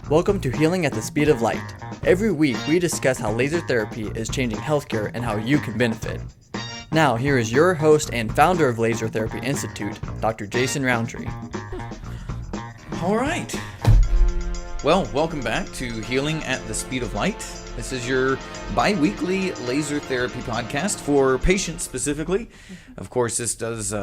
Welcome to Healing at the Speed of Light. Every week we discuss how laser therapy is changing healthcare and how you can benefit. Now, here is your host and founder of Laser Therapy Institute, Dr. Jason Rountree. All right. Well, welcome back to Healing at the Speed of Light. This is your bi-weekly laser therapy podcast for patients specifically. Of course, this does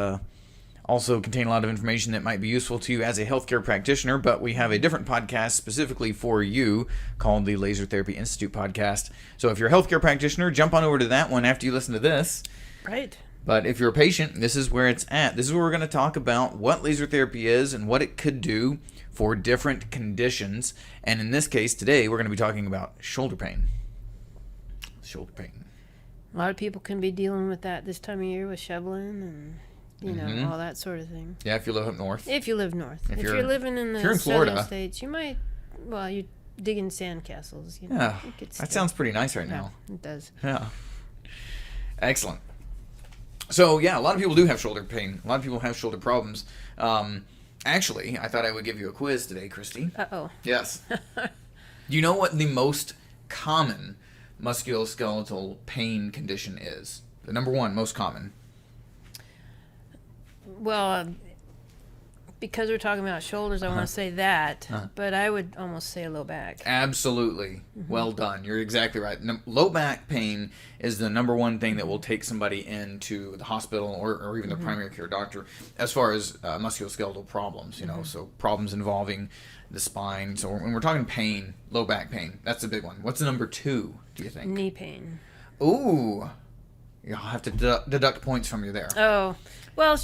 also contain a lot of information that might be useful to you as a healthcare practitioner, but we have a different podcast specifically for you called the Laser Therapy Institute podcast. So if you're a healthcare practitioner, jump on over to that one after you listen to this. Right. But if you're a patient, this is where it's at. This is where we're going to talk about what laser therapy is and what it could do for different conditions. And in this case, today, we're going to be talking about shoulder pain. Shoulder pain. A lot of people can be dealing with that this time of year with shoveling and, you know, all that sort of thing. Yeah, if you live up north. If you live north. If you're living in the southern Florida states, you might, well, you're digging sandcastles. You know, yeah, that sounds pretty nice right now. It does. Yeah. Excellent. So, yeah, a lot of people do have shoulder pain. A lot of people have shoulder problems. Actually, I thought I would give you a quiz today, Kristi. Uh-oh. Yes. Do you know what the most common musculoskeletal pain condition is? The number one most common. Well, because we're talking about shoulders, I want to say that, but I would almost say low back. Absolutely. Well done. You're exactly right. Low back pain is the number one thing that will take somebody into the hospital or even the primary care doctor as far as musculoskeletal problems, you know, so problems involving the spine. So when we're talking pain, low back pain, that's the big one. What's the number two, do you think? Knee pain. Ooh. You'll have to deduct points from you there. Oh, well,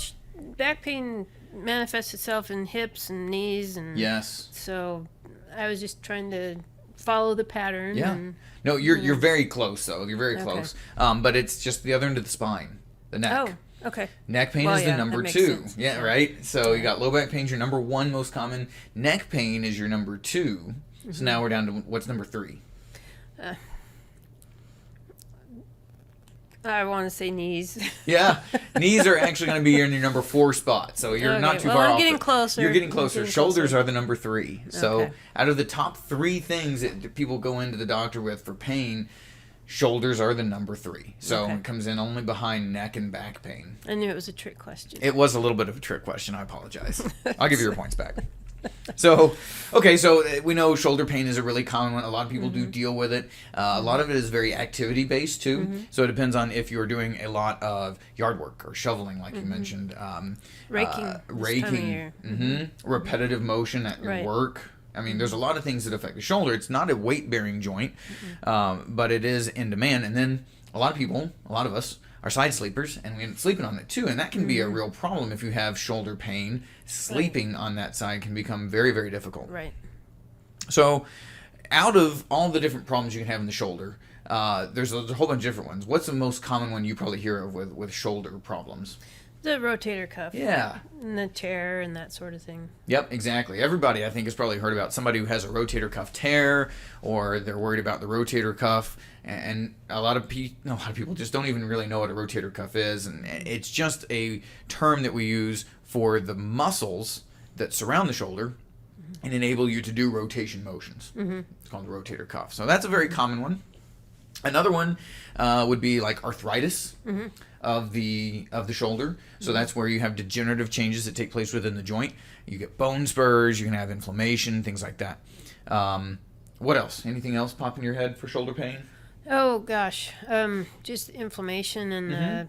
back pain manifests itself in hips and knees, and so I was just trying to follow the pattern. Yeah. No, you're very close though. You're very close. But it's just the other end of the spine, the neck. Oh, okay. Neck pain is the number two. Sense. Yeah, right. So you got low back pain is your number one most common. Neck pain is your number two. So now we're down to what's number three. I want to say knees. Yeah, knees are actually going to be in your number four spot, so you're not too far off. I'm getting closer. You're getting closer. Shoulders are the number three. So out of the top three things that people go into the doctor with for pain, shoulders are the number three. So it comes in only behind neck and back pain. I knew it was a trick question. It was a little bit of a trick question. I apologize. I'll give you your points back. So we know shoulder pain is a really common one. A lot of people do deal with it. A lot of it is very activity-based, too. So it depends on if you're doing a lot of yard work or shoveling, like you mentioned. Raking. Repetitive motion at your work. I mean, there's a lot of things that affect the shoulder. It's not a weight-bearing joint, but it is in demand. And then a lot of us, are side sleepers, and we end up sleeping on it too, and that can be a real problem if you have shoulder pain. Sleeping on that side can become very, very difficult. Right. So, out of all the different problems you can have in the shoulder, there's a whole bunch of different ones. What's the most common one you probably hear of with shoulder problems? The rotator cuff. Yeah. And the tear and that sort of thing. Yep, exactly. Everybody, I think, has probably heard about somebody who has a rotator cuff tear, or they're worried about the rotator cuff. And a lot of people just don't even really know what a rotator cuff is. And it's just a term that we use for the muscles that surround the shoulder and enable you to do rotation motions. It's called the rotator cuff. So that's a very common one. Another one would be like arthritis of the shoulder. So that's where you have degenerative changes that take place within the joint. You get bone spurs, you can have inflammation, things like that. What else? Anything else pop in your head for shoulder pain? Oh gosh, just inflammation and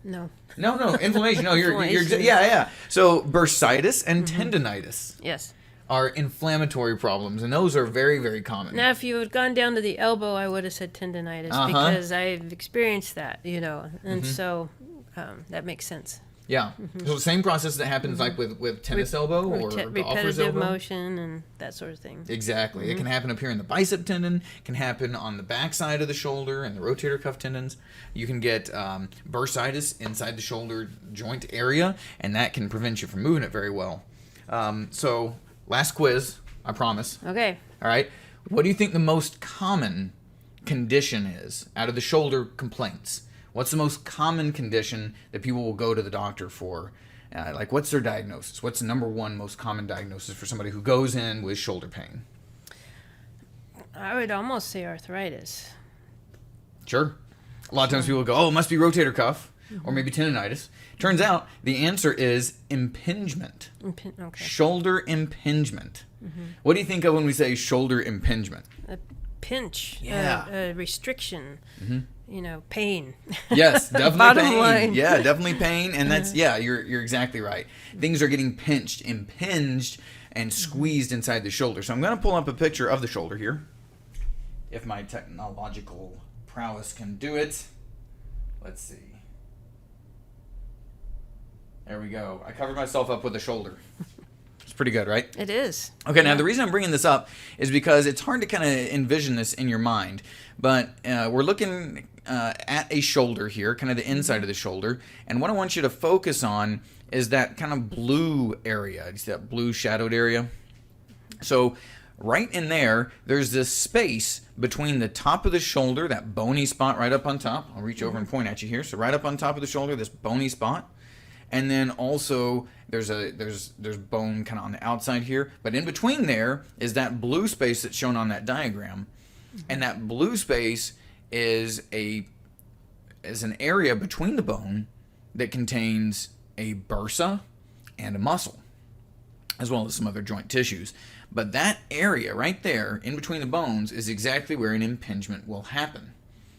no, inflammation. No, you're yeah. So bursitis and tendinitis. Yes. Are inflammatory problems, and those are very, very common. Now, if you had gone down to the elbow, I would have said tendinitis because I've experienced that, you know, and so that makes sense. Yeah. So the same process that happens like with tennis elbow or golfer's elbow. Repetitive motion and that sort of thing. Exactly. It can happen up here in the bicep tendon. It can happen on the back side of the shoulder and the rotator cuff tendons. You can get bursitis inside the shoulder joint area, and that can prevent you from moving it very well. So last quiz, I promise. Okay. All right. What do you think the most common condition is out of the shoulder complaints? What's the most common condition that people will go to the doctor for? Like, what's their diagnosis? What's the number one most common diagnosis for somebody who goes in with shoulder pain? I would almost say arthritis. Sure. A lot of times people go, oh, it must be rotator cuff or maybe tendonitis. Turns out the answer is impingement. Okay. Shoulder impingement. What do you think of when we say shoulder impingement? A pinch. Yeah. A restriction. Pain. Yes, definitely Bottom pain. line. Yeah, definitely pain. And that's, you're exactly right. Things are getting pinched, impinged, and squeezed inside the shoulder. So I'm going to pull up a picture of the shoulder here, if my technological prowess can do it. Let's see. There we go. I covered myself up with the shoulder. It's pretty good, right? It is. Okay, now the reason I'm bringing this up is because it's hard to kind of envision this in your mind. But we're looking at a shoulder here, kind of the inside of the shoulder. And what I want you to focus on is that kind of blue area. You see that blue shadowed area? So right in there, there's this space between the top of the shoulder, that bony spot right up on top. I'll reach over and point at you here. So right up on top of the shoulder, this bony spot. And then also there's bone kind of on the outside here. But in between there is that blue space that's shown on that diagram. And that blue space is an area between the bone that contains a bursa and a muscle, as well as some other joint tissues. But that area right there in between the bones is exactly where an impingement will happen.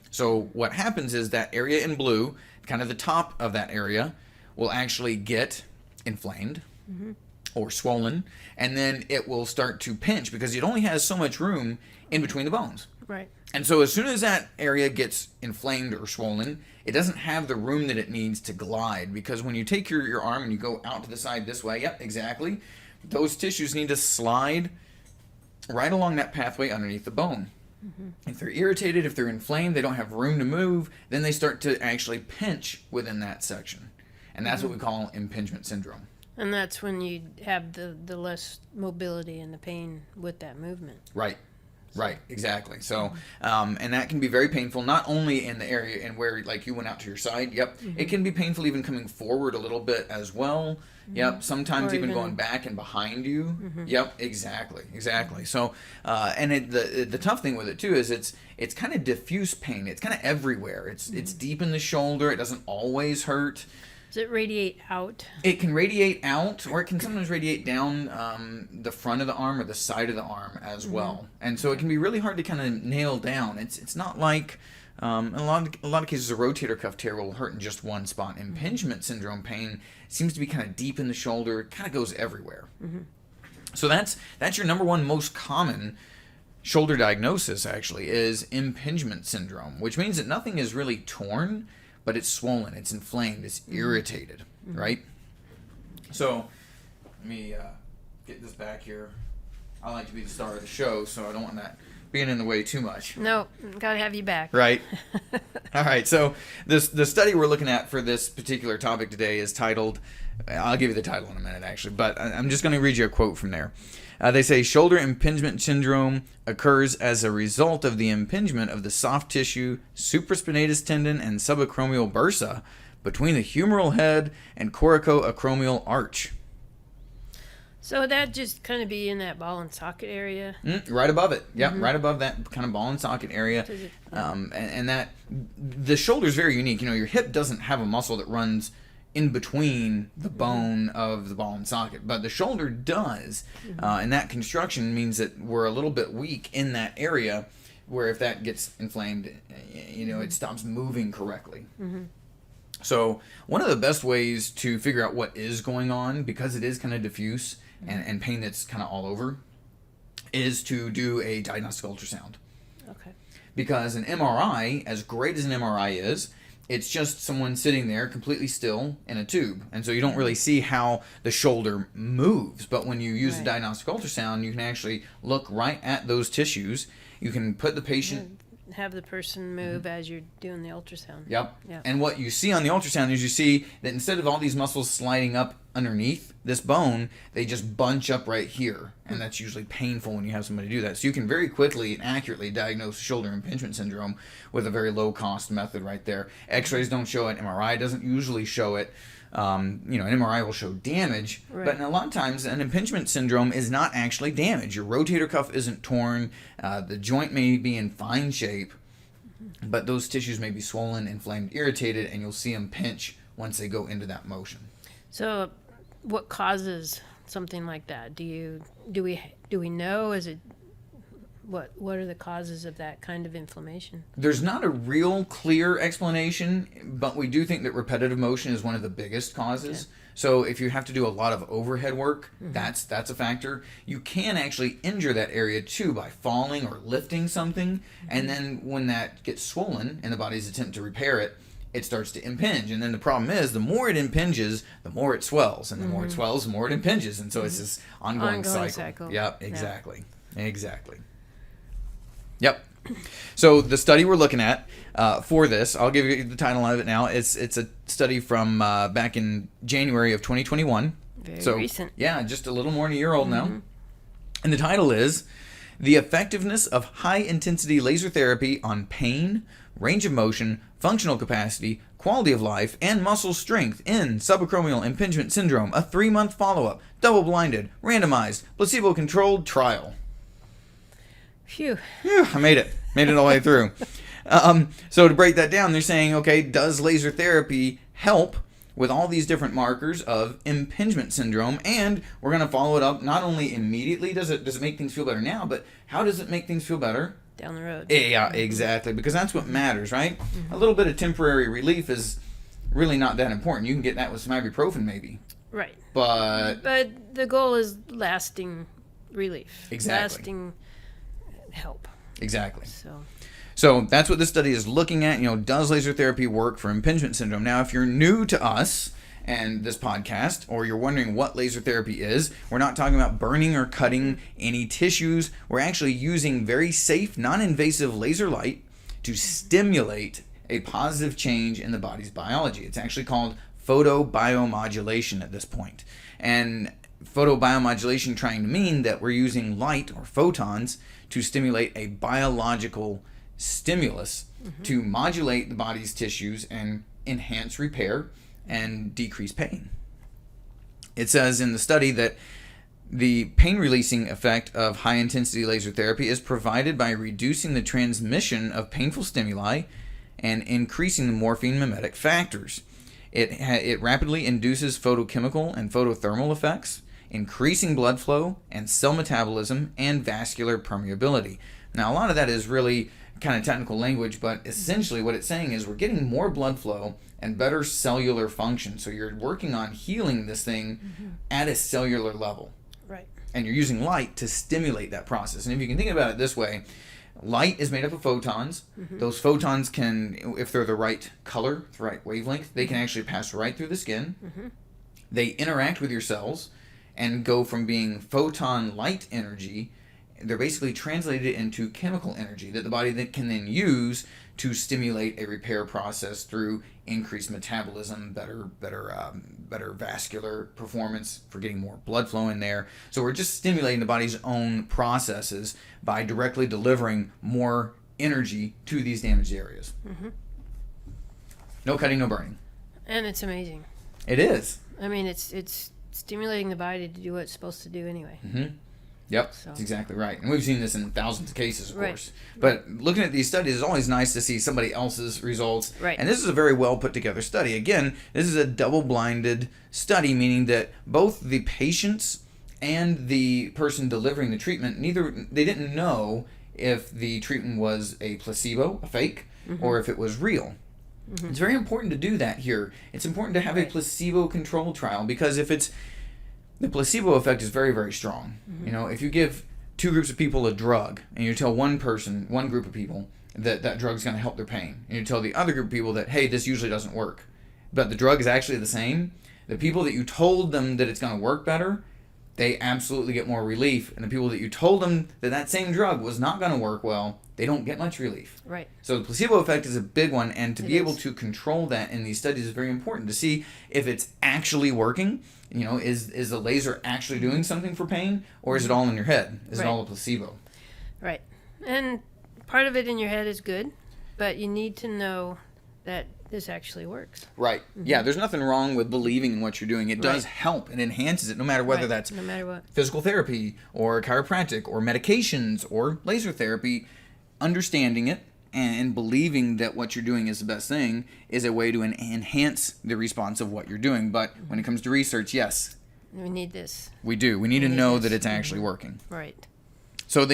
So what happens is that area in blue, kind of the top of that area, will actually get inflamed or swollen, and then it will start to pinch because it only has so much room in between the bones. Right. And so as soon as that area gets inflamed or swollen, it doesn't have the room that it needs to glide, because when you take your arm and you go out to the side this way, yep, exactly, those tissues need to slide right along that pathway underneath the bone. If they're irritated, if they're inflamed, they don't have room to move, then they start to actually pinch within that section. And that's what we call impingement syndrome. And that's when you have the less mobility and the pain with that movement. Right. Right, exactly. So, and that can be very painful, not only in the area and where, like, you went out to your side. Yep. It can be painful even coming forward a little bit as well. Yep. Sometimes even going back and behind you. Yep. Exactly. So, and the tough thing with it too is it's kind of diffuse pain. It's kind of everywhere. It's deep in the shoulder. It doesn't always hurt. Does it radiate out? It can radiate out, or it can sometimes radiate down the front of the arm or the side of the arm as well. And so it can be really hard to kind of nail down. It's not like in a lot of cases a rotator cuff tear will hurt in just one spot. Impingement syndrome pain seems to be kind of deep in the shoulder. It kind of goes everywhere. So that's your number one most common shoulder diagnosis, actually, is impingement syndrome, which means that nothing is really torn, but it's swollen, it's inflamed, it's irritated, right? So, let me get this back here. I like to be the star of the show, so I don't want that being in the way too much. No, gotta have you back. Right. All right, so the study we're looking at for this particular topic today is titled, I'll give you the title in a minute, actually, but I'm just going to read you a quote from there. They say, shoulder impingement syndrome occurs as a result of the impingement of the soft tissue, supraspinatus tendon, and subacromial bursa between the humeral head and coracoacromial arch. So would that just kind of be in that ball and socket area? Right above it. Yep, right above that kind of ball and socket area. And that the shoulder is very unique. You know, your hip doesn't have a muscle that runs in between the bone of the ball and socket, but the shoulder does, and that construction means that we're a little bit weak in that area, where if that gets inflamed, you know, it stops moving correctly. So one of the best ways to figure out what is going on, because it is kind of diffuse and pain that's kind of all over, is to do a diagnostic ultrasound. Okay. Because an MRI, as great as an MRI is, it's just someone sitting there completely still in a tube. And so you don't really see how the shoulder moves. But when you use a diagnostic ultrasound, you can actually look right at those tissues. You can put the patient... Have the person move as you're doing the ultrasound. Yep. And what you see on the ultrasound is you see that instead of all these muscles sliding up underneath this bone, they just bunch up right here. And that's usually painful when you have somebody do that. So you can very quickly and accurately diagnose shoulder impingement syndrome with a very low-cost method right there. X-rays don't show it. MRI doesn't usually show it. An MRI will show damage, but a lot of times an impingement syndrome is not actually damage. Your rotator cuff isn't torn, the joint may be in fine shape, but those tissues may be swollen, inflamed, irritated, and you'll see them pinch once they go into that motion. So, what causes something like that? Do we know? Is it what are the causes of that kind of inflammation? There's not a real clear explanation, but we do think that repetitive motion is one of the biggest causes. Okay. So if you have to do a lot of overhead work, that's a factor. You can actually injure that area too by falling or lifting something, and then when that gets swollen in the body's attempt to repair it, it starts to impinge. And then the problem is, the more it impinges, the more it swells, and the more it swells, the more it impinges, and so it's this ongoing cycle. Yep, exactly. Exactly. Yep. So the study we're looking at for this, I'll give you the title of it now. It's a study from back in January of 2021. Very recent. Yeah, just a little more than a year old now. And the title is The Effectiveness of High-Intensity Laser Therapy on Pain, Range of Motion, Functional Capacity, Quality of Life, and Muscle Strength in Subacromial Impingement Syndrome, a 3-month follow-up, double-blinded, randomized, placebo-controlled trial. Phew. I made it. Made it all the way through. So to break that down, they're saying, okay, does laser therapy help with all these different markers of impingement syndrome? And we're going to follow it up not only immediately, does it make things feel better now, but how does it make things feel better down the road? Yeah, exactly, because that's what matters, right? A little bit of temporary relief is really not that important. You can get that with some ibuprofen maybe. Right. But the goal is lasting relief. Exactly. Lasting help. Exactly. So that's what this study is looking at. Does laser therapy work for impingement syndrome? Now, if you're new to us and this podcast, or you're wondering what laser therapy is, we're not talking about burning or cutting any tissues. We're actually using very safe, non-invasive laser light to stimulate a positive change in the body's biology. It's actually called photobiomodulation at this point. And photobiomodulation trying to mean that we're using light or photons to stimulate a biological stimulus to modulate the body's tissues and enhance repair and decrease pain. It says in the study that the pain-releasing effect of high-intensity laser therapy is provided by reducing the transmission of painful stimuli and increasing the morphine mimetic factors. It rapidly induces photochemical and photothermal effects, increasing blood flow and cell metabolism and vascular permeability. Now, a lot of that is really kind of technical language, but essentially what it's saying is we're getting more blood flow and better cellular function. So you're working on healing this thing at a cellular level. Right. And you're using light to stimulate that process. And if you can think about it this way, light is made up of photons. Those photons can, if they're the right color, the right wavelength, they can actually pass right through the skin. They interact with your cells and go from being photon light energy, they're basically translated into chemical energy that the body can then use to stimulate a repair process through increased metabolism, better vascular performance for getting more blood flow in there. So we're just stimulating the body's own processes by directly delivering more energy to these damaged areas. No cutting, no burning. And it's amazing. It is. I mean, it's stimulating the body to do what it's supposed to do anyway. Yep, that's exactly right. And we've seen this in thousands of cases, of course. But looking at these studies, it's always nice to see somebody else's results. Right. And this is a very well put together study. Again, this is a double-blinded study, meaning that both the patients and the person delivering the treatment, they didn't know if the treatment was a placebo, a fake, or if it was real. It's very important to do that here. It's important to have a placebo-controlled trial, because the placebo effect is very, very strong. If you give two groups of people a drug and you tell one group of people that drug's going to help their pain, and you tell the other group of people that, hey, this usually doesn't work, but the drug is actually the same, the people that you told them that it's going to work better, they absolutely get more relief. And the people that you told them that same drug was not going to work well, they don't get much relief. Right. So the placebo effect is a big one, and to be able to control that in these studies is very important to see if it's actually working. Is the laser actually doing something for pain, or is it all in your head? Is it all a placebo? Right. And part of it in your head is good, but you need to know that this actually works. Right. Yeah, there's nothing wrong with believing in what you're doing. It does help and enhances it, no matter whether that's no matter what. Physical therapy or chiropractic or medications or laser therapy. Understanding it and believing that what you're doing is the best thing is a way to enhance the response of what you're doing. But when it comes to research, yes. We need this. We do. We need to know that it's actually working. Right. So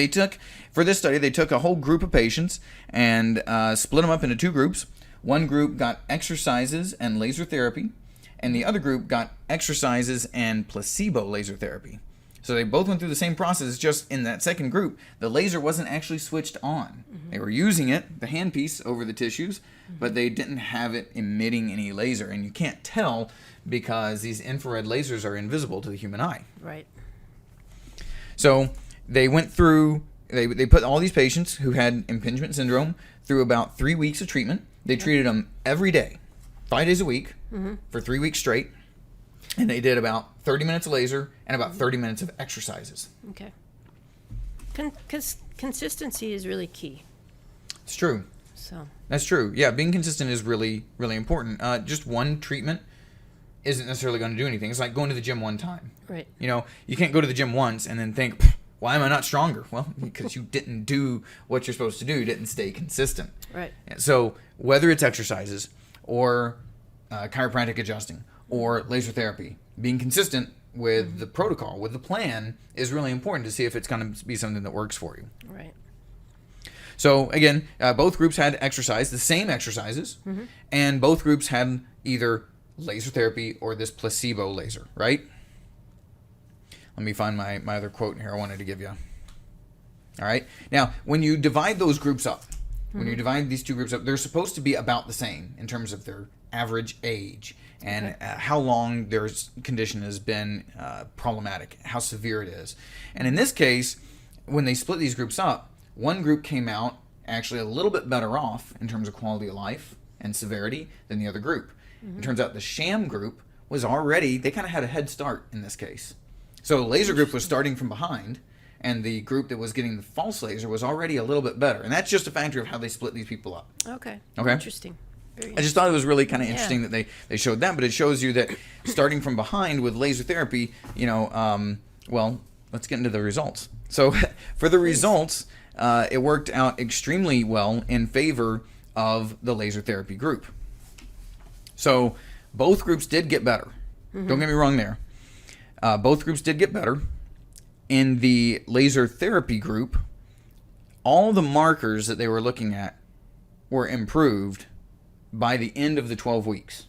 for this study, they took a whole group of patients and split them up into 2 groups. One group got exercises and laser therapy, and the other group got exercises and placebo laser therapy. So they both went through the same process, just in that second group, the laser wasn't actually switched on. They were using it, the handpiece, over the tissues, but they didn't have it emitting any laser. And you can't tell because these infrared lasers are invisible to the human eye. Right. So they went through, they put all these patients who had impingement syndrome through about 3 weeks of treatment. They treated them every day, 5 days a week, for 3 weeks straight. And they did about 30 minutes of laser and about 30 minutes of exercises. Okay. Because consistency is really key. It's true. So. That's true. Yeah, being consistent is really, really important. Just one treatment isn't necessarily going to do anything. It's like going to the gym one time. Right. You know, you can't go to the gym once and then think, why am I not stronger? Well, because you didn't do what you're supposed to do. You didn't stay consistent. Right. So whether it's exercises or chiropractic adjusting or laser therapy, being consistent with the protocol, with the plan, is really important to see if it's going to be something that works for you. Right. So again, both groups had exercise, the same exercises, and both groups had either laser therapy or this placebo laser, right? Let me find my other quote here I wanted to give you. All right. Now, when you divide those groups up, when you divide these 2 groups up, they're supposed to be about the same in terms of their average age and how long their condition has been problematic, how severe it is. And in this case, when they split these groups up, one group came out actually a little bit better off in terms of quality of life and severity than the other group. It turns out the sham group was already, they kind of had a head start in this case. So the laser group was starting from behind, and the group that was getting the false laser was already a little bit better. And that's just a factor of how they split these people up. Okay. Okay. Interesting. Very I just thought it was really kind of interesting that they showed that, but it shows you that starting from behind with laser therapy, you know, well, let's get into the results. So for the results, it worked out extremely well in favor of the laser therapy group. So both groups did get better. Don't get me wrong there. Both groups did get better. In the laser therapy group, all the markers that they were looking at were improved by the end of the 12 weeks.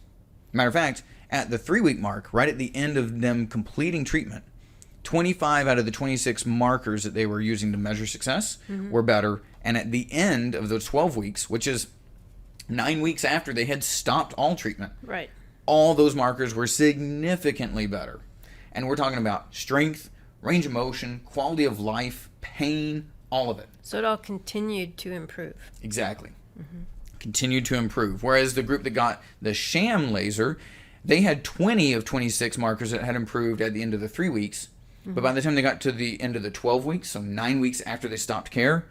Matter of fact, at the 3-week mark, right at the end of them completing treatment, 25 out of the 26 markers that they were using to measure success were better. And at the end of those 12 weeks, which is 9 weeks after they had stopped all treatment, right, all those markers were significantly better. And we're talking about strength, range of motion, quality of life, pain, all of it. So it all continued to improve. Exactly. Continued to improve. Whereas the group that got the sham laser, they had 20 of 26 markers that had improved at the end of the 3 weeks. But by the time they got to the end of the 12 weeks, so 9 weeks after they stopped care,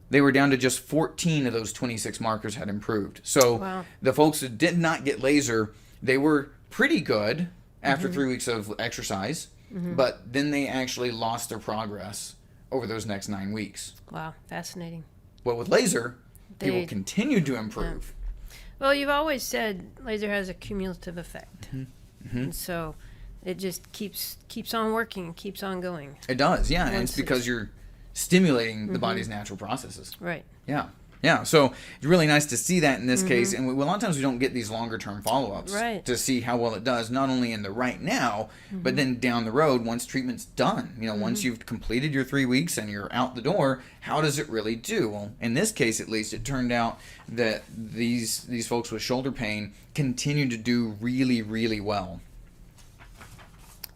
they were down to just 14 of those 26 markers had improved. So the folks that did not get laser, they were pretty good after 3 weeks of exercise, but then they actually lost their progress over those next 9 weeks. Wow, fascinating. Well, with laser, people continued to improve. Yeah. Well, you've always said laser has a cumulative effect. And so it just keeps on working and keeps on going. It does, yeah. And it's because you're stimulating the body's natural processes. Right. Yeah. Yeah, so it's really nice to see that in this case. And a lot of times we don't get these longer-term follow-ups to see how well it does, not only in the right now, but then down the road once treatment's done. You know, once you've completed your 3 weeks and you're out the door, how does it really do? Well, in this case, at least, it turned out that these folks with shoulder pain continued to do really, really well.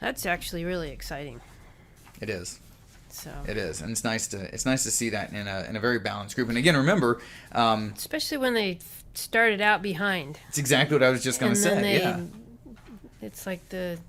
That's actually really exciting. It is. So it is, and it's nice to see that in a very balanced group. And again, remember, especially when they started out behind. It's exactly what I was just going to say. It's like the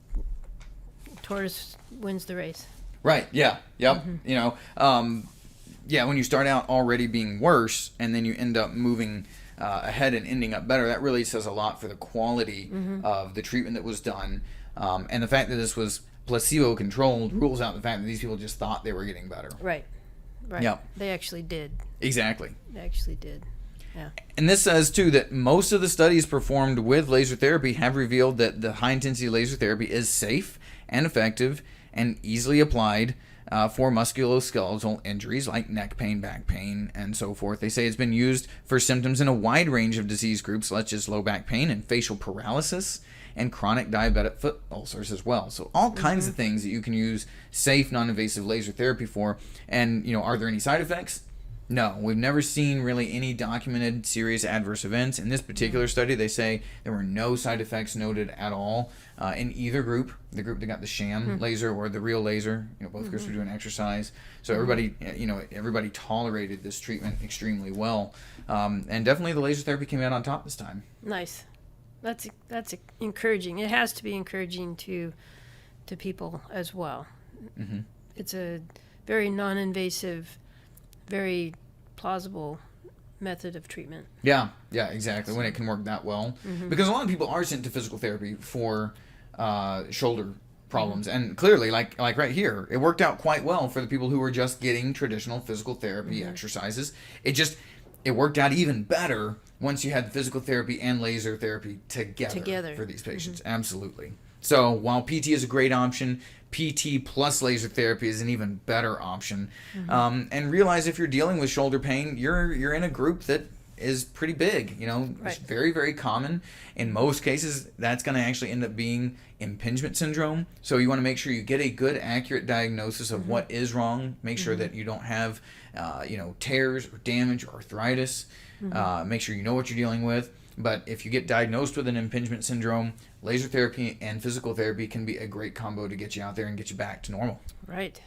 tortoise wins the race. Right. Yeah. Yep. You know. When you start out already being worse, and then you end up moving ahead and ending up better, that really says a lot for the quality of the treatment that was done. And the fact that this was placebo controlled rules out the fact that these people just thought they were getting better. Right. Yeah. They actually did. Exactly. They actually did. Yeah. And this says, too, that most of the studies performed with laser therapy have revealed that the high-intensity laser therapy is safe and effective and easily applied for musculoskeletal injuries like neck pain, back pain, and so forth. They say it's been used for symptoms in a wide range of disease groups, such as low back pain and facial paralysis and chronic diabetic foot ulcers as well. So all kinds of things that you can use safe, non-invasive laser therapy for. And, are there any side effects? No, we've never seen really any documented serious adverse events. In this particular study, they say there were no side effects noted at all in either group, the group that got the sham laser or the real laser. Both groups were doing exercise. So everybody tolerated this treatment extremely well. And definitely the laser therapy came out on top this time. Nice. That's encouraging. It has to be encouraging to people as well. Mm-hmm. It's a very non-invasive, very plausible method of treatment. Yeah, exactly. When it can work that well. Because a lot of people are sent to physical therapy for shoulder problems. And clearly, like right here, it worked out quite well for the people who were just getting traditional physical therapy exercises. It worked out even better once you had physical therapy and laser therapy together. For these patients. Absolutely. So while PT is a great option, PT plus laser therapy is an even better option. And realize if you're dealing with shoulder pain, you're in a group that is pretty big. It's very, very common. In most cases, that's going to actually end up being impingement syndrome. So you want to make sure you get a good, accurate diagnosis of what is wrong. Make sure that you don't have, tears or damage or arthritis. Make sure you know what you're dealing with. But if you get diagnosed with an impingement syndrome, laser therapy and physical therapy can be a great combo to get you out there and get you back to normal. Right.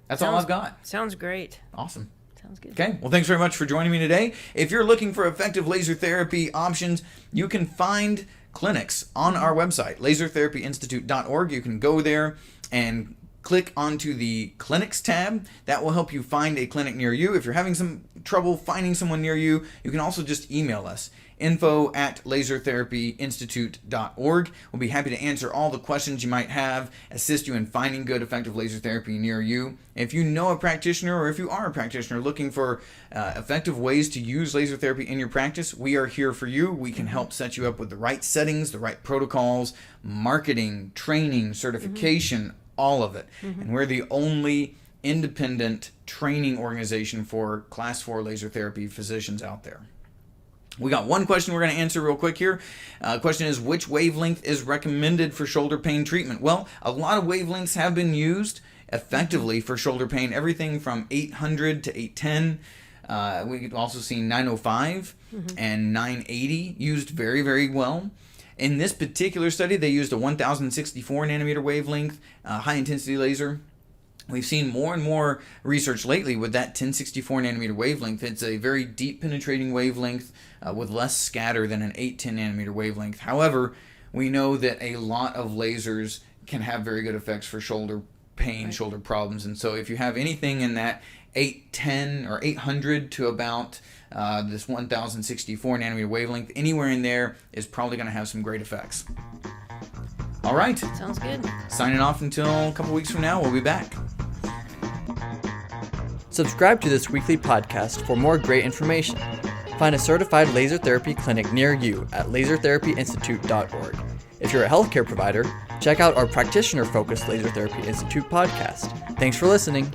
That's all I've got. Sounds great. Awesome. Sounds good. Okay. Well, thanks very much for joining me today. If you're looking for effective laser therapy options, you can find clinics on our website, lasertherapyinstitute.org. You can go there and click onto the clinics tab. That will help you find a clinic near you. If you're having some trouble finding someone near you, you can also just email us, info@lasertherapyinstitute.org. We'll be happy to answer all the questions you might have, assist you in finding good, effective laser therapy near you. If you know a practitioner, or if you are a practitioner looking for effective ways to use laser therapy in your practice, we are here for you. We can help set you up with the right settings, the right protocols, marketing, training, certification, all of it. And we're the only independent training organization for Class 4 laser therapy physicians out there. We got one question we're going to answer real quick here. Question is, which wavelength is recommended for shoulder pain treatment? Well, a lot of wavelengths have been used effectively for shoulder pain, everything from 800 to 810. We've also seen 905 and 980 used very, very well. In this particular study, they used a 1064 nanometer wavelength high-intensity laser. We've seen more and more research lately with that 1064 nanometer wavelength. It's a very deep penetrating wavelength with less scatter than an 810 nanometer wavelength. However, we know that a lot of lasers can have very good effects for shoulder pain, shoulder problems. And so if you have anything in that 810 or 800 to about this 1064 nanometer wavelength, anywhere in there is probably going to have some great effects. All right. Sounds good. Signing off until a couple weeks from now. We'll be back. Subscribe to this weekly podcast for more great information. Find a certified laser therapy clinic near you at lasertherapyinstitute.org. If you're a healthcare provider, check out our practitioner-focused Laser Therapy Institute podcast. Thanks for listening.